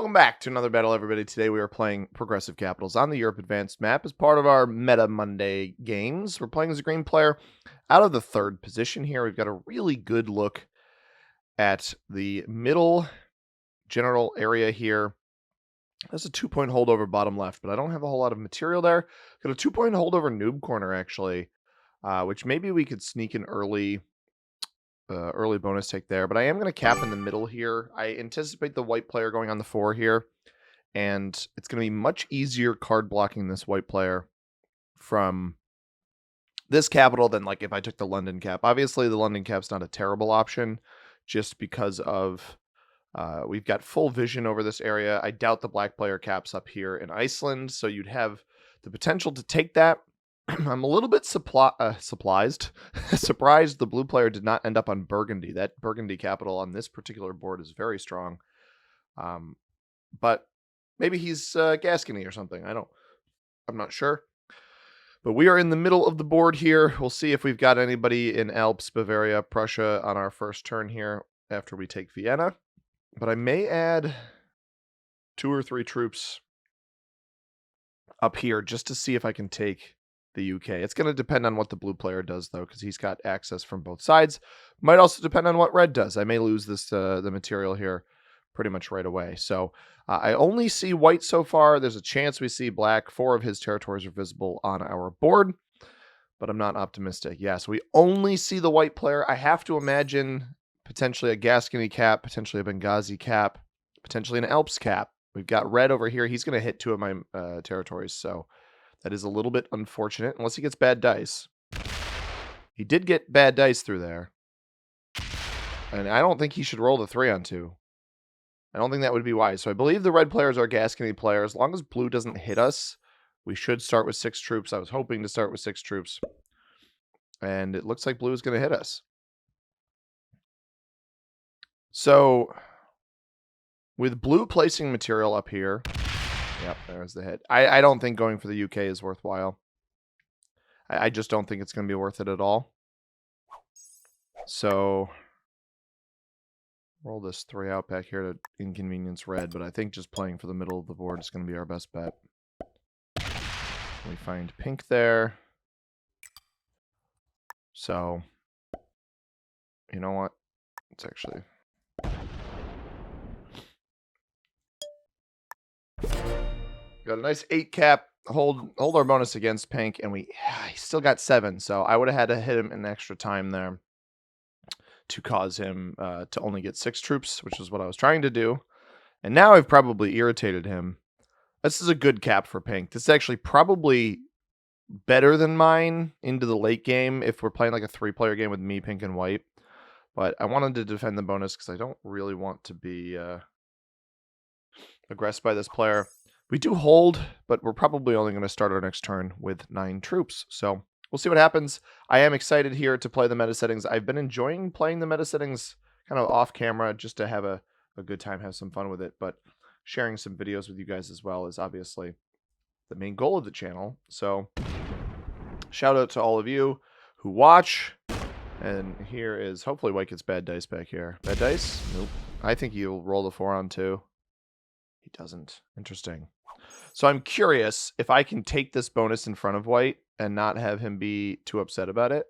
Welcome back to another battle, everybody. Today we are playing Progressive Capitals on the Europe Advanced map as part of our Meta Monday games. We're playing as a green player out of the third position here. We've got a really good look at the middle general area here. That's a 2-point hold over bottom left, but I don't have a whole lot of material there. Got a 2-point hold over noob corner, actually, which maybe we could sneak an early bonus take there, but I am going to cap in the middle here. I anticipate the white player going on the 4 here, and it's going to be much easier card blocking this white player from this capital than like if I took the London cap. Obviously, the London cap's not a terrible option just because of we've got full vision over this area. I doubt the black player caps up here in Iceland, so you'd have the potential to take that. I'm a little bit surprised the blue player did not end up on Burgundy. That Burgundy capital on this particular board is very strong. But maybe he's Gascony or something. I'm not sure. But we are in the middle of the board here. We'll see if we've got anybody in Alps, Bavaria, Prussia on our first turn here after we take Vienna. But I may add 2 or 3 troops up here just to see if I can take the UK. It's going to depend on what the blue player does, though, because he's got access from both sides. Might also depend on what red does. I may lose this the material here pretty much right away. So I only see white so far. There's a chance we see black. 4 of his territories are visible on our board, but I'm not optimistic. Yeah, so we only see the white player. I have to imagine potentially a Gascony cap, potentially a Benghazi cap, potentially an Alps cap. We've got red over here. He's going to hit 2 of my territories, so that is a little bit unfortunate, unless he gets bad dice. He did get bad dice through there. And I don't think he should roll the 3 on 2. I don't think that would be wise. So I believe the red player is our Gascony player. As long as blue doesn't hit us, we should start with 6 troops. I was hoping to start with 6 troops. And it looks like blue is going to hit us. So with blue placing material up here, yep, there's the hit. I don't think going for the UK is worthwhile. I just don't think it's going to be worth it at all. So roll this 3 out back here to inconvenience red, but I think just playing for the middle of the board is going to be our best bet. We find pink there. So, you know what? It's actually... Got a nice 8 cap, hold our bonus against pink, and he still got 7, so I would have had to hit him an extra time there to cause him to only get 6 troops, which is what I was trying to do. And now I've probably irritated him. This is a good cap for pink. This is actually probably better than mine into the late game if we're playing like a 3-player game with me, pink, and white. But I wanted to defend the bonus because I don't really want to be aggressed by this player. We do hold, but we're probably only going to start our next turn with 9 troops. So we'll see what happens. I am excited here to play the meta settings. I've been enjoying playing the meta settings kind of off camera just to have a good time, have some fun with it. But sharing some videos with you guys as well is obviously the main goal of the channel. So shout out to all of you who watch. And here is, hopefully white gets bad dice back here. Bad dice? Nope. I think he'll roll the 4 on 2. He doesn't. Interesting. So I'm curious if I can take this bonus in front of white and not have him be too upset about it.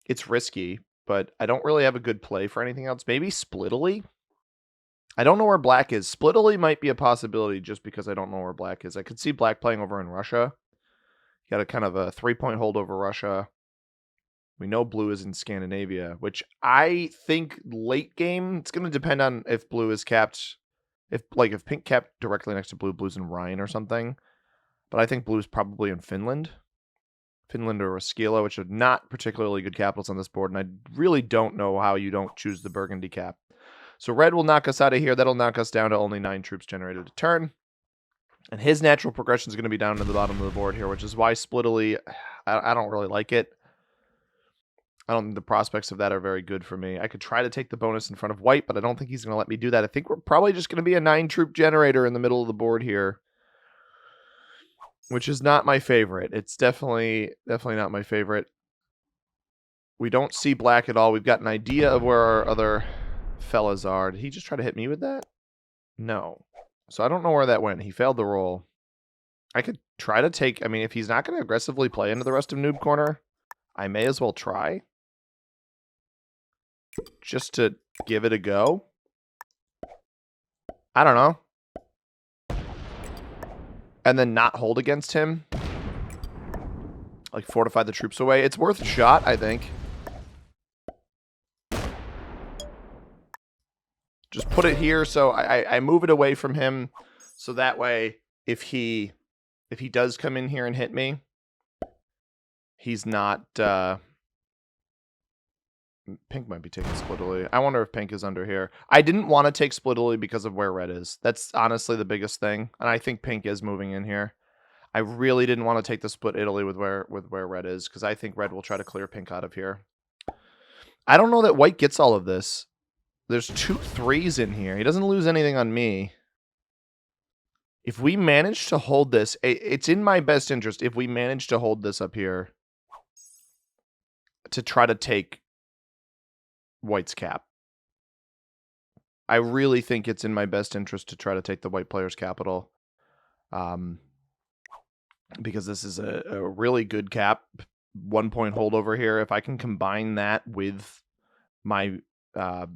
It's risky, but I don't really have a good play for anything else. Maybe Splittily? I don't know where black is. Splittily might be a possibility just because I don't know where black is. I could see black playing over in Russia. Got a kind of a 3-point hold over Russia. We know blue is in Scandinavia, which I think late game, it's going to depend on if blue is capped. If pink capped directly next to blue, blue's in Rhine or something. But I think blue's probably in Finland. Finland or Roskilde, which are not particularly good capitals on this board. And I really don't know how you don't choose the Burgundy cap. So red will knock us out of here. That'll knock us down to only 9 troops generated a turn. And his natural progression is going to be down to the bottom of the board here, which is why Splittily, I don't really like it. I don't think the prospects of that are very good for me. I could try to take the bonus in front of white, but I don't think he's going to let me do that. I think we're probably just going to be a 9-troop generator in the middle of the board here, which is not my favorite. It's definitely not my favorite. We don't see black at all. We've got an idea of where our other fellas are. Did he just try to hit me with that? No. So I don't know where that went. He failed the roll. I could try to take... I mean, if he's not going to aggressively play into the rest of Noob Corner, I may as well try. Just to give it a go. I don't know. And then not hold against him. Like, fortify the troops away. It's worth a shot, I think. Just put it here so I move it away from him. So that way, if he does come in here and hit me, he's not... Pink might be taking Splittily. I wonder if Pink is under here. I didn't want to take Splittily because of where Red is. That's honestly the biggest thing. And I think Pink is moving in here. I really didn't want to take the Split Italy with where Red is, because I think Red will try to clear Pink out of here. I don't know that White gets all of this. There's 2 3s in here. He doesn't lose anything on me. If we manage to hold this, it's in my best interest if we manage to hold this up here to try to take White's cap. I really think it's in my best interest to try to take the White player's capital. Because this is a really good cap. 1 point holdover here. If I can combine that with my, what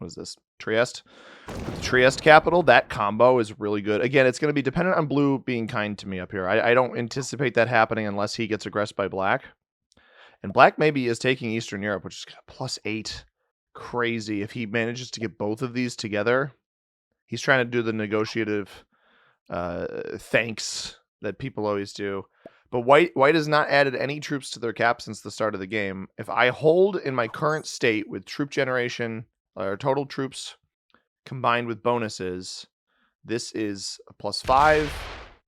is this? Trieste. With the Trieste capital, that combo is really good. Again, it's going to be dependent on blue being kind to me up here. I don't anticipate that happening unless he gets aggressed by black. And black maybe is taking Eastern Europe, which is +8. Crazy. If he manages to get both of these together, he's trying to do the negotiative thanks that people always do. But White has not added any troops to their cap since the start of the game. If I hold in my current state with troop generation, or total troops combined with bonuses, this is a +5.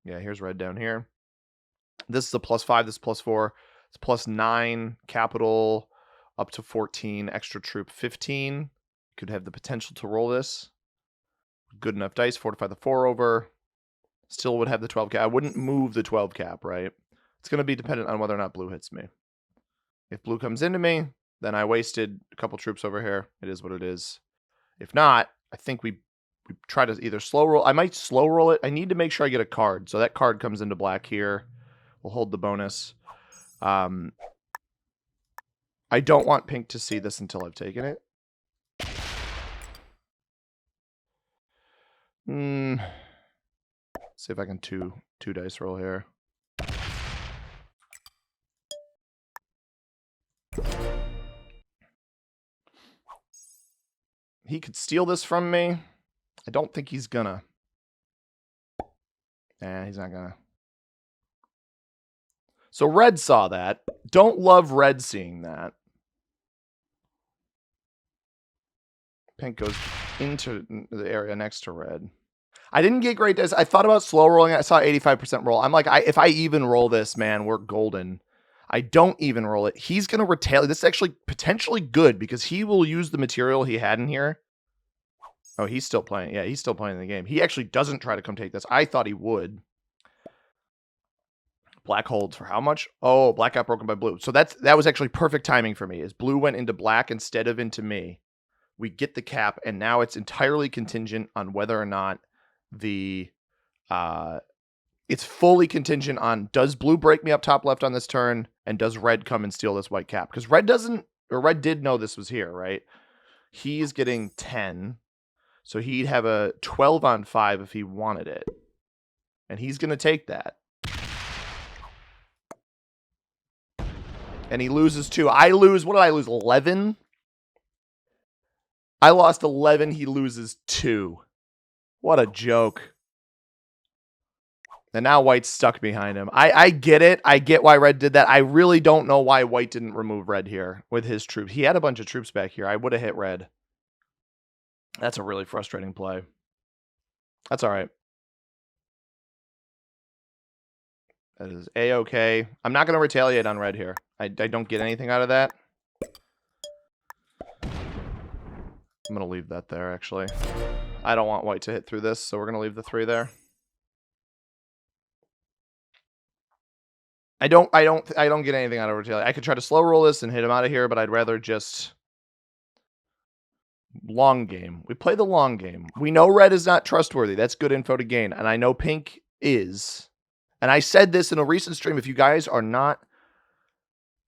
Yeah, here's Red down here. This is a +5, this is +4. It's +9 capital up to 14, extra troop 15. Could have the potential to roll this. Good enough dice, fortify the 4 over. Still would have the 12 cap. I wouldn't move the 12 cap, right? It's going to be dependent on whether or not blue hits me. If blue comes into me, then I wasted a couple troops over here. It is what it is. If not, I think we try to either slow roll. I might slow roll it. I need to make sure I get a card. So that card comes into black here. We'll hold the bonus. I don't want pink to see this until I've taken it. See if I can two dice roll here. He could steal this from me. I don't think he's gonna. Nah, he's not gonna. So Red saw that. Don't love Red seeing that. Pink goes into the area next to Red. I didn't get great dice. I thought about slow rolling. I saw 85% roll. I'm like, if I even roll this, man, we're golden. I don't even roll it. He's going to retaliate. This is actually potentially good because he will use the material he had in here. Oh, he's still playing. Yeah, he's still playing the game. He actually doesn't try to come take this. I thought he would. Black holds for how much? Oh, black got broken by blue. So that was actually perfect timing for me. Is blue went into black instead of into me. We get the cap, and now it's entirely contingent on whether or not the it's fully contingent on, does blue break me up top left on this turn, and does red come and steal this white cap? Because red did know this was here, right? He's getting 10, so he'd have a 12 on 5 if he wanted it, and he's going to take that. And he loses 2. I lose, what did I lose, 11? I lost 11, he loses 2. What a joke. And now White's stuck behind him. I get it. I get why Red did that. I really don't know why White didn't remove Red here with his troops. He had a bunch of troops back here. I would have hit Red. That's a really frustrating play. That's all right. That is A-okay. I'm not going to retaliate on Red here. I don't get anything out of that. I'm going to leave that there, actually. I don't want White to hit through this, so we're going to leave the 3 there. I don't get anything out of retaliate. I could try to slow roll this and hit him out of here, but I'd rather just Long game. We play the long game. We know red is not trustworthy. That's good info to gain. And I know pink is. And I said this in a recent stream. If you guys are not,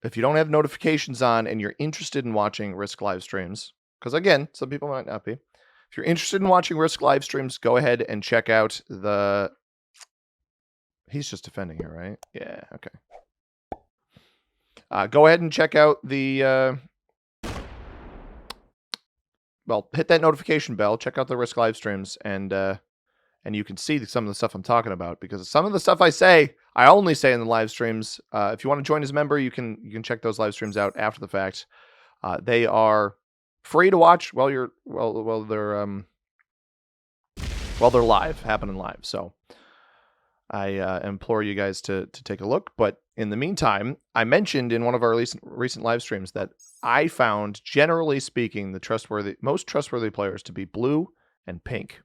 if you don't have notifications on and you're interested in watching Risk live streams, because again, some people might not be. If you're interested in watching Risk live streams, go ahead and check out the... He's just defending here, right? Yeah, okay. Go ahead and check out the... well, hit that notification bell. Check out the Risk live streams, and you can see some of the stuff I'm talking about, because some of the stuff I say, I only say in the live streams. If you want to join as a member, you can check those live streams out after the fact. They are free to watch while they're live, happening live. So I implore you guys to take a look. But in the meantime, I mentioned in one of our recent live streams that I found, generally speaking, the most trustworthy players to be blue and pink.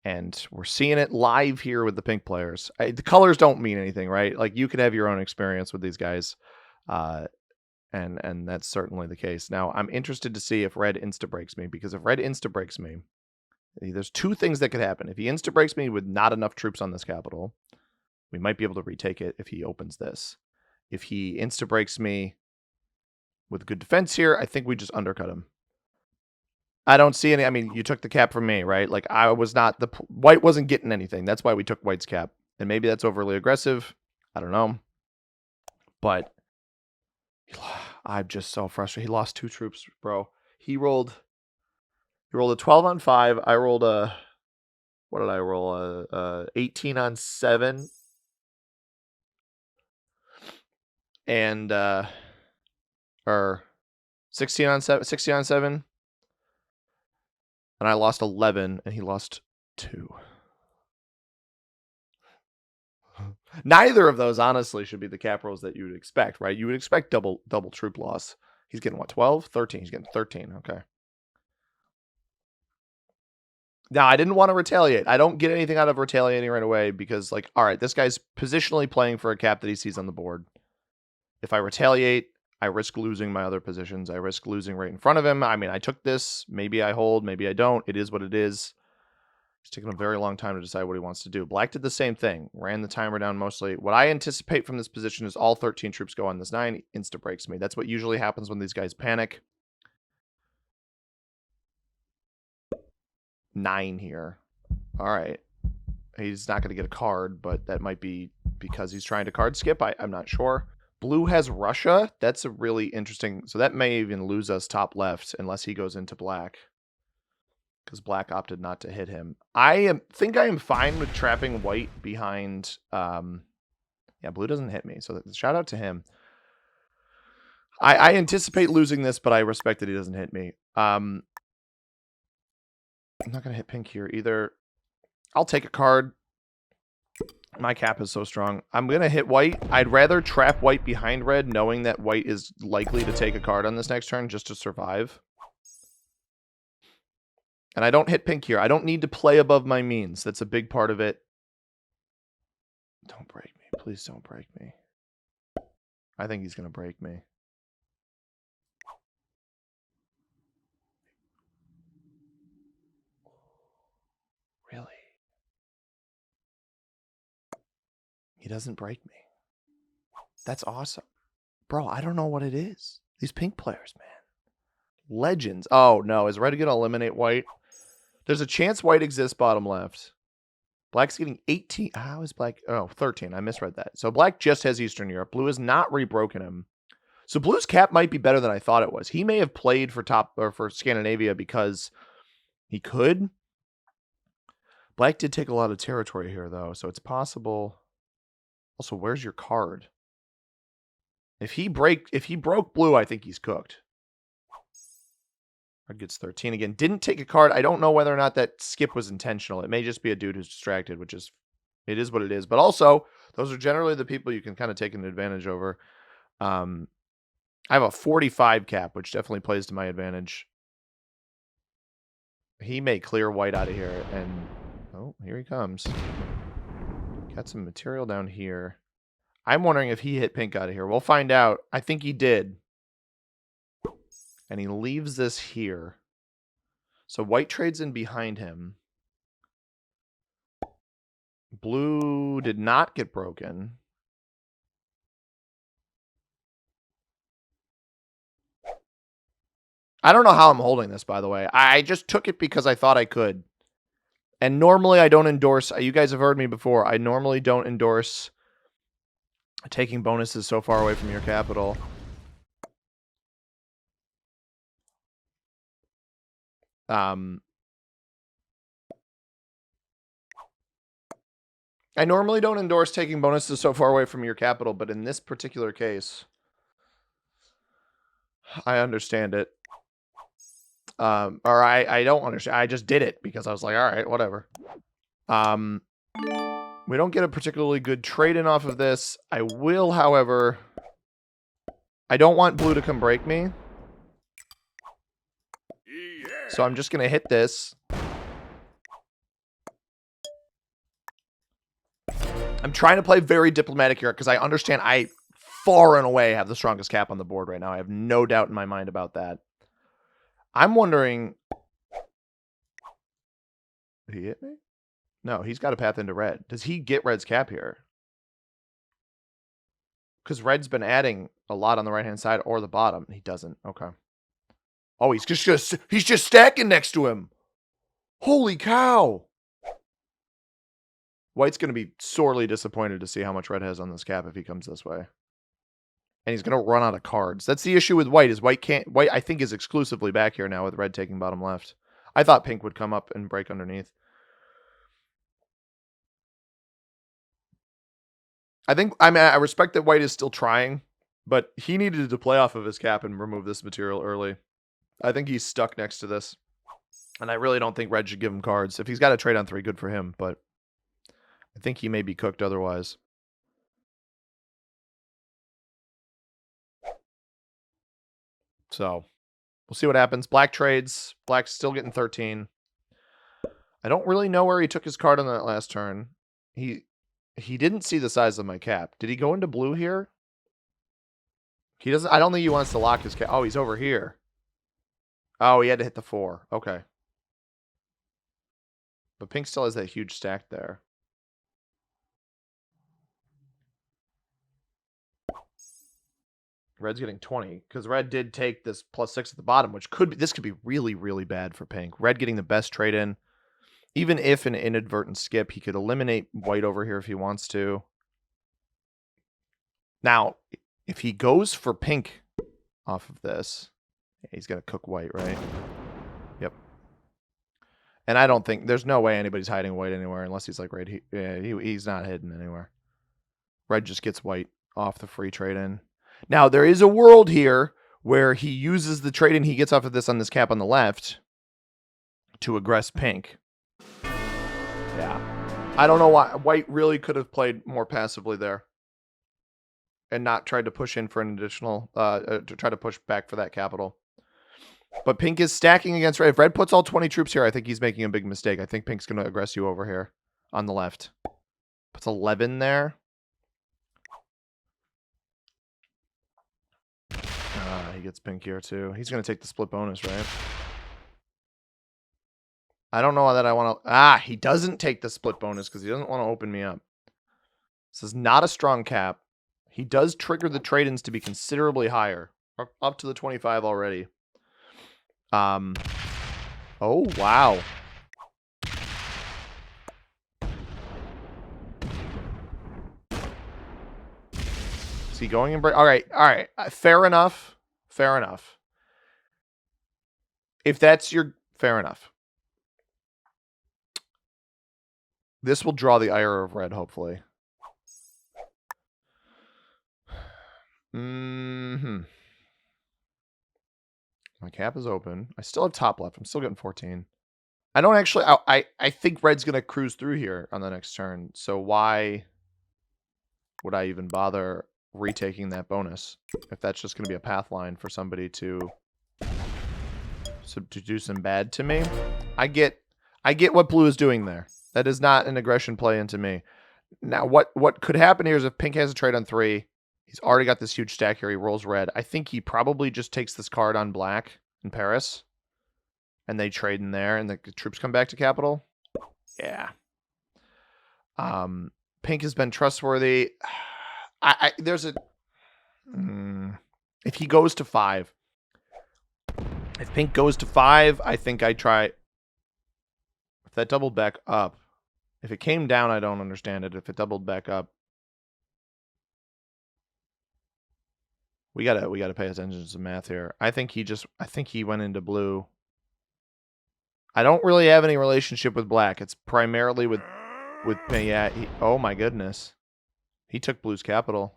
And we're seeing it live here with the pink players. The colors don't mean anything, right? Like, you could have your own experience with these guys. And that's certainly the case. Now, I'm interested to see if red insta-breaks me, because if red insta-breaks me, there's two things that could happen. If he insta-breaks me with not enough troops on this capital, we might be able to retake it if he opens this. If he insta-breaks me with good defense here, I think we just undercut him. I don't see any. I mean, you took the cap from me, right? Like, I was not... White wasn't getting anything. That's why we took white's cap. And maybe that's overly aggressive. I don't know. But I'm just so frustrated. He lost 2 troops, bro. He rolled a 12 on 5. I rolled a... What did I roll? 18 on 7. And, or 16 on 7. And I lost 11, and he lost 2. Neither of those, honestly, should be the cap rolls that you would expect, right? You would expect double troop loss. He's getting, what, 12? 13. He's getting 13. Okay. Now, I didn't want to retaliate. I don't get anything out of retaliating right away because, like, all right, this guy's positionally playing for a cap that he sees on the board. If I retaliate, I risk losing my other positions. I risk losing right in front of him. I mean, I took this. Maybe I hold. Maybe I don't. It is what it is. It's taken a very long time to decide what he wants to do. Black did the same thing. Ran the timer down mostly. What I anticipate from this position is all 13 troops go on this 9. Insta-breaks me. That's what usually happens when these guys panic. 9 here. All right. He's not going to get a card, but that might be because he's trying to card skip. I'm not sure. Blue has Russia. That's a really interesting... So that may even lose us top left unless he goes into black, because black opted not to hit him. I think I am fine with trapping white behind... yeah, blue doesn't hit me, so shout out to him. I anticipate losing this, but I respect that he doesn't hit me. I'm not going to hit pink here either. I'll take a card. My cap is so strong. I'm going to hit white. I'd rather trap white behind red, knowing that white is likely to take a card on this next turn just to survive. And I don't hit pink here. I don't need to play above my means. That's a big part of it. Don't break me. Please don't break me. I think he's going to break me. Really? He doesn't break me. That's awesome. Bro, I don't know what it is. These pink players, man. Legends. Oh, no. Is red going to eliminate white? There's a chance white exists bottom left. Black's getting 18. How is black? Oh, 13. I misread that. So black just has Eastern Europe. Blue has not rebroken him. So blue's cap might be better than I thought it was. He may have played for for Scandinavia because he could. Black did take a lot of territory here, though, so it's possible. Also, where's your card? If he broke blue, I think he's cooked. Red gets 13 again. Didn't take a card. I don't know whether or not that skip was intentional. It may just be a dude who's distracted, which is, it is what it is. But also, those are generally the people you can kind of take an advantage over. I have a 45 cap, which definitely plays to my advantage. He may clear white out of here, and oh, here he comes. Got some material down here. I'm wondering if he hit pink out of here. We'll find out. I think he did. And he leaves this here. So white trades in behind him. Blue did not get broken. I don't know how I'm holding this, by the way. I just took it because I thought I could. And normally I don't endorse, you guys have heard me before, I normally don't endorse taking bonuses so far away from your capital. I normally don't endorse taking bonuses so far away from your capital, but in this particular case, I understand it. Or I don't understand. I just did it because I was like, all right, whatever. We don't get a particularly good trade-in off of this. I will, however... I don't want blue to come break me. So I'm just going to hit this. I'm trying to play very diplomatic here because I understand I far and away have the strongest cap on the board right now. I have no doubt in my mind about that. I'm wondering... Did he hit me? No, he's got a path into red. Does he get red's cap here? Because red's been adding a lot on the right-hand side or the bottom. He doesn't. Okay. Oh, he's just stacking next to him. Holy cow. White's going to be sorely disappointed to see how much red has on this cap if he comes this way. And he's going to run out of cards. That's the issue with white, is white, I think, is exclusively back here now with red taking bottom left. I thought pink would come up and break underneath. I respect that white is still trying, but he needed to play off of his cap and remove this material early. I think he's stuck next to this. And I really don't think red should give him cards. If he's got a trade on 3, good for him, but I think he may be cooked otherwise. So, we'll see what happens. Black trades. Black's still getting 13. I don't really know where he took his card on that last turn. He didn't see the size of my cap. Did he go into blue here? He doesn't. I don't think he wants to lock his cap. Oh, he's over here. Oh, he had to hit the 4. Okay. But pink still has that huge stack there. Red's getting 20 because red did take this +6 at the bottom, which could be, this could be really, really bad for pink. Red getting the best trade in. Even if an inadvertent skip, he could eliminate white over here if he wants to. Now, if he goes for pink off of this, he's going to cook white, right? Yep. And I don't think, there's no way anybody's hiding white anywhere unless he's like right here. He's not hidden anywhere. Red just gets white off the free trade-in. Now, there is a world here where he uses the trade-in he gets off of this on this cap on the left to aggress pink. Yeah. I don't know why. White really could have played more passively there and not tried to push in for an additional, to try to push back for that capital. But pink is stacking against red. If red puts all 20 troops here, I think he's making a big mistake. I think pink's going to aggress you over here on the left. Puts 11 there. He gets pink here too. He's going to take the split bonus, right? I don't know that I want to... he doesn't take the split bonus because he doesn't want to open me up. This is not a strong cap. He does trigger the trade-ins to be considerably higher. Up to the 25 already. Oh, wow. Is he going and break? All right. Fair enough. Fair enough. If that's your... Fair enough. This will draw the ire of red, hopefully. My cap is open. I still have top left. I'm still getting 14. I don't actually... I think red's going to cruise through here on the next turn. So why would I even bother retaking that bonus if that's just going to be a path line for somebody to do some bad to me? I get what blue is doing there. That is not an aggression play into me. Now, what could happen here is if pink has a trade on 3, he's already got this huge stack here. He rolls red. I think he probably just takes this card on black in Paris and they trade in there, and the troops come back to capital. Yeah. Pink has been trustworthy. There's a... if he goes to 5. If pink goes to 5, I think I try... If that doubled back up... If it came down, I don't understand it. If it doubled back up... We gotta pay attention to some math here. I think he went into blue. I don't really have any relationship with black. It's primarily with yeah. Oh my goodness, he took blue's capital.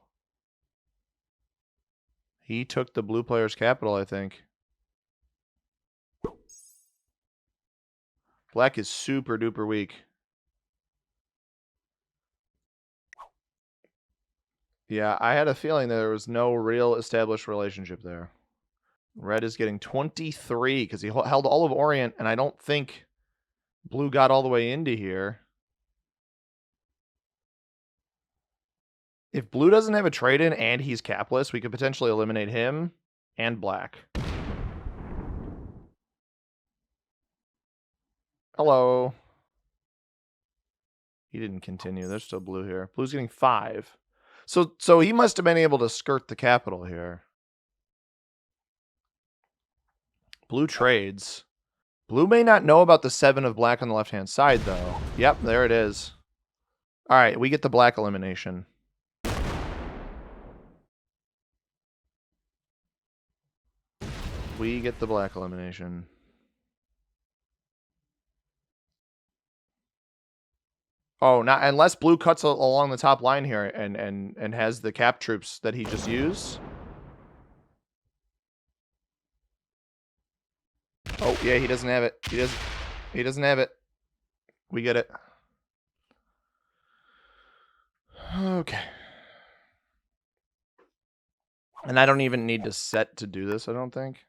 He took the blue player's capital, I think. Black is super duper weak. Yeah, I had a feeling there was no real established relationship there. Red is getting 23 because he held all of Orient, and I don't think blue got all the way into here. If blue doesn't have a trade-in and he's capless, we could potentially eliminate him and black. Hello. He didn't continue. There's still blue here. Blue's getting 5. So he must have been able to skirt the capital here. Blue trades. Blue may not know about the 7 of black on the left-hand side, though. Yep, there it is. All right, we get the black elimination. We get the black elimination. Oh, not unless blue cuts along the top line here and has the cap troops that he just used. Oh, yeah, he doesn't have it. He doesn't have it. We get it. Okay. And I don't even need to set to do this, I don't think.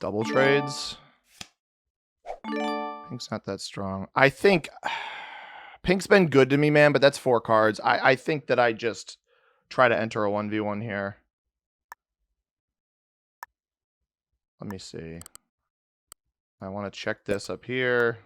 Double trades. Pink's not that strong. I think Pink's been good to me, man, but that's 4 cards. I think that I just try to enter a 1v1 here. Let me see. I want to check this up here.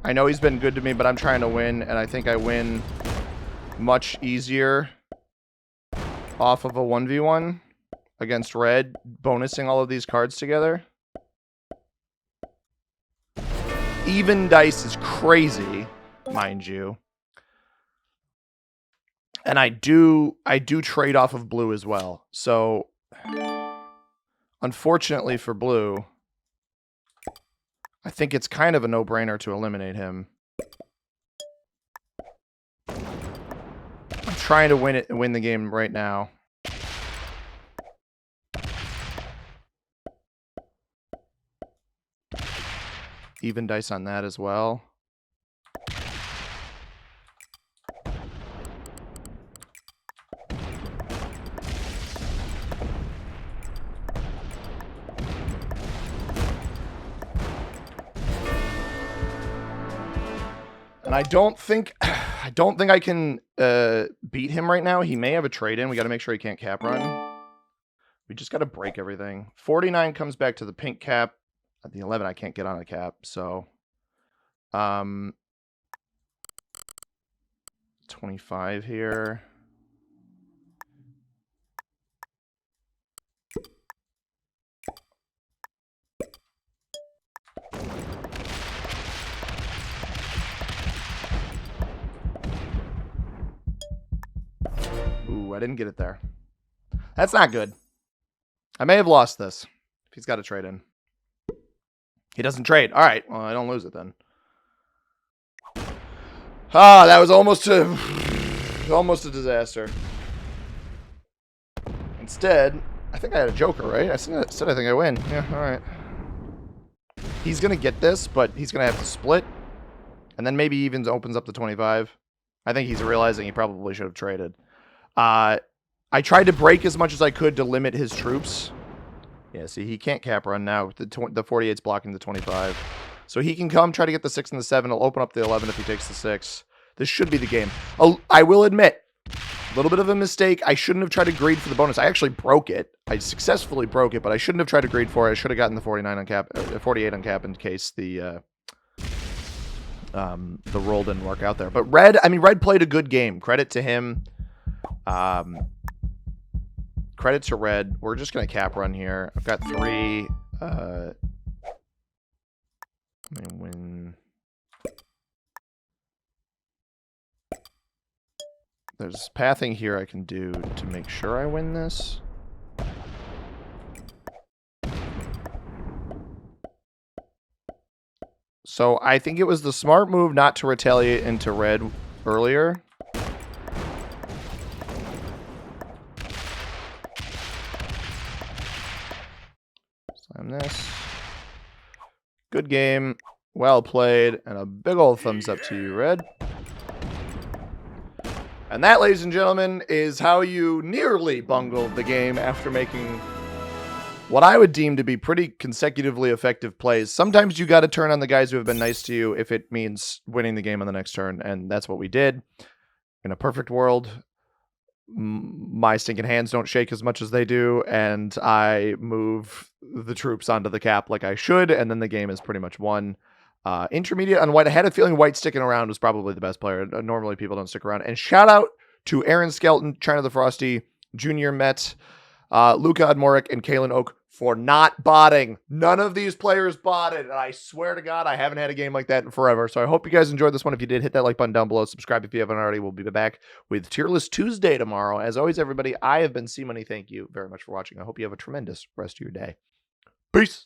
I know he's been good to me, but I'm trying to win, and I think I win much easier off of a 1v1 against red, bonusing all of these cards together. Even dice is crazy, mind you. And I do trade off of blue as well. So, unfortunately for blue, I think it's kind of a no-brainer to eliminate him. I'm trying to win the game right now. Even dice on that as well. And I don't think I can beat him right now. He may have a trade-in. We got to make sure he can't cap run. We just got to break everything. 49 comes back to the pink cap. At the 11, I can't get on a cap. So, 25 here. Ooh, I didn't get it there. That's not good. I may have lost this if he's got a trade in. He doesn't trade. All right. Well, I don't lose it then. Ah, that was almost a disaster. Instead, I think I had a joker, right? I said I think I win. Yeah, all right. He's going to get this, but he's going to have to split. And then maybe even opens up to 25. I think he's realizing he probably should have traded. I tried to break as much as I could to limit his troops. Yeah, see, he can't cap run now. The 48's blocking the 25. So he can come, try to get the 6 and the 7. He'll open up the 11 if he takes the 6. This should be the game. Oh, I will admit, a little bit of a mistake. I shouldn't have tried to greed for the bonus. I actually broke it. I successfully broke it, but I shouldn't have tried to greed for it. I should have gotten the 49 on cap, 48 on cap in case the roll didn't work out there. But Red played a good game. Credit to him. Credit to Red. We're just going to cap run here. I've got 3. I'm going to win. There's pathing here I can do to make sure I win this. So I think it was the smart move not to retaliate into Red earlier. Slam this. Good game. Well played. And a big old thumbs up to you, Red. And that, ladies and gentlemen, is how you nearly bungled the game after making what I would deem to be pretty consecutively effective plays. Sometimes you got to turn on the guys who have been nice to you if it means winning the game on the next turn, and that's what we did. In a perfect world, my stinking hands don't shake as much as they do, and I move the troops onto the cap like I should, and then the game is pretty much won. Intermediate on White. I had a feeling White sticking around was probably the best player. Normally people don't stick around. And shout out to Aaron Skelton, China the Frosty, Junior Met, Luka Admorik, and Kalen Oak for not botting. None of these players botted. And I swear to God, I haven't had a game like that in forever. So I hope you guys enjoyed this one. If you did, hit that like button down below. Subscribe if you haven't already. We'll be back with Tier List Tuesday tomorrow. As always, everybody, I have been C-Money. Thank you very much for watching. I hope you have a tremendous rest of your day. Peace.